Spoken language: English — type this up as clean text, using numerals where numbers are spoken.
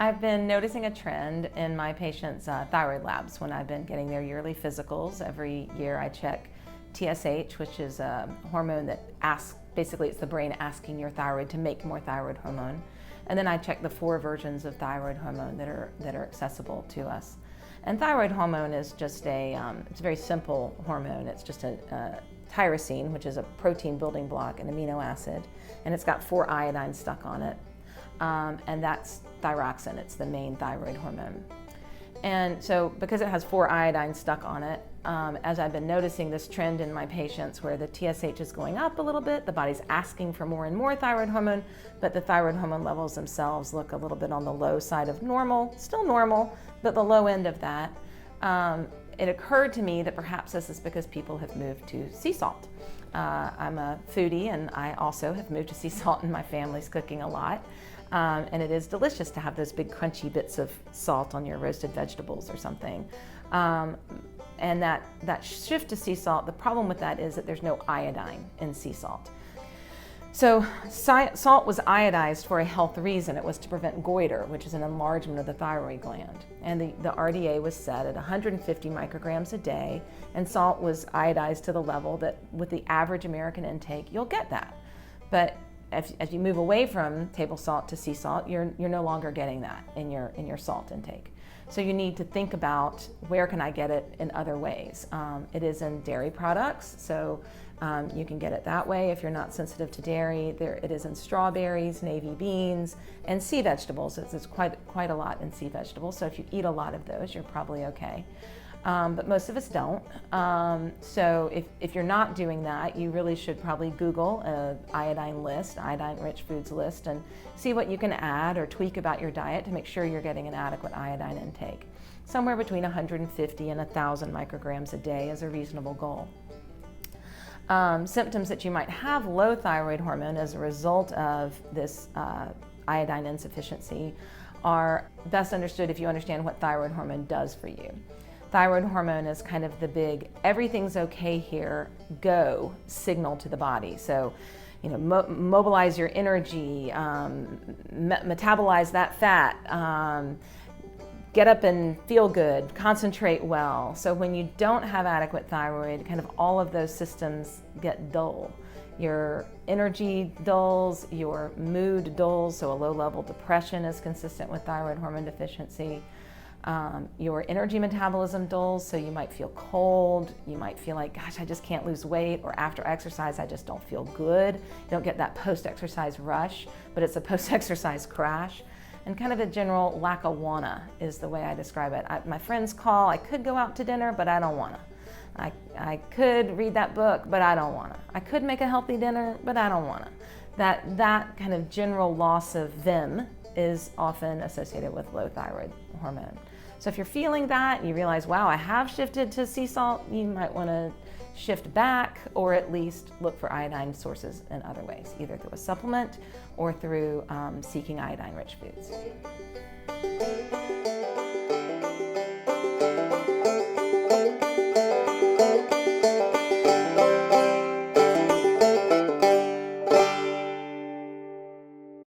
I've been noticing a trend in my patients' thyroid labs when I've been getting their yearly physicals. Every year I check TSH, which is a hormone that basically it's the brain asking your thyroid to make more thyroid hormone. And then I check the 4 versions of thyroid hormone that are accessible to us. And thyroid hormone is just it's a very simple hormone. It's just a tyrosine, which is a protein building block, an amino acid, and it's got 4 iodines stuck on it. And that's thyroxine, it's the main thyroid hormone. And so because it has 4 iodines stuck on it, as I've been noticing this trend in my patients where the TSH is going up a little bit, the body's asking for more and more thyroid hormone, but the thyroid hormone levels themselves look a little bit on the low side of normal, still normal, but the low end of that. It occurred to me that perhaps this is because people have moved to sea salt. I'm a foodie and I also have moved to sea salt and my family's cooking a lot. And it is delicious to have those big crunchy bits of salt on your roasted vegetables or something. And that shift to sea salt, the problem with that is that there's no iodine in sea salt. So salt was iodized for a health reason. It was to prevent goiter, which is an enlargement of the thyroid gland. And the RDA was set at 150 micrograms a day, and salt was iodized to the level that with the average American intake, you'll get that. But as you move away from table salt to sea salt, you're no longer getting that in your salt intake. So you need to think about where can I get it in other ways. It is in dairy products, so you can get it that way if you're not sensitive to dairy. It is in strawberries, navy beans, and sea vegetables. It's quite a lot in sea vegetables, so if you eat a lot of those, you're probably okay. But most of us don't. So if you're not doing that, you really should probably Google an iodine list, iodine-rich foods list, and see what you can add or tweak about your diet to make sure you're getting an adequate iodine intake. Somewhere between 150 and 1,000 micrograms a day is a reasonable goal. Symptoms that you might have low thyroid hormone as a result of this iodine insufficiency are best understood if you understand what thyroid hormone does for you. Thyroid hormone is kind of the big, everything's okay here, go signal to the body. So, mobilize your energy, metabolize that fat, get up and feel good, concentrate well. So when you don't have adequate thyroid, kind of all of those systems get dull. Your energy dulls, your mood dulls, so a low level depression is consistent with thyroid hormone deficiency. Your energy metabolism dulls, so you might feel cold, you might feel like, gosh, I just can't lose weight, or after exercise, I just don't feel good. You don't get that post-exercise rush, but it's a post-exercise crash. And kind of a general lack of wanna is the way I describe it. My friends call, I could go out to dinner, but I don't wanna. I could read that book, but I don't wanna. I could make a healthy dinner, but I don't wanna. That kind of general loss of vim is often associated with low thyroid hormone. So if you're feeling that, you realize, wow, I have shifted to sea salt, you might want to shift back or at least look for iodine sources in other ways, either through a supplement or through seeking iodine-rich foods.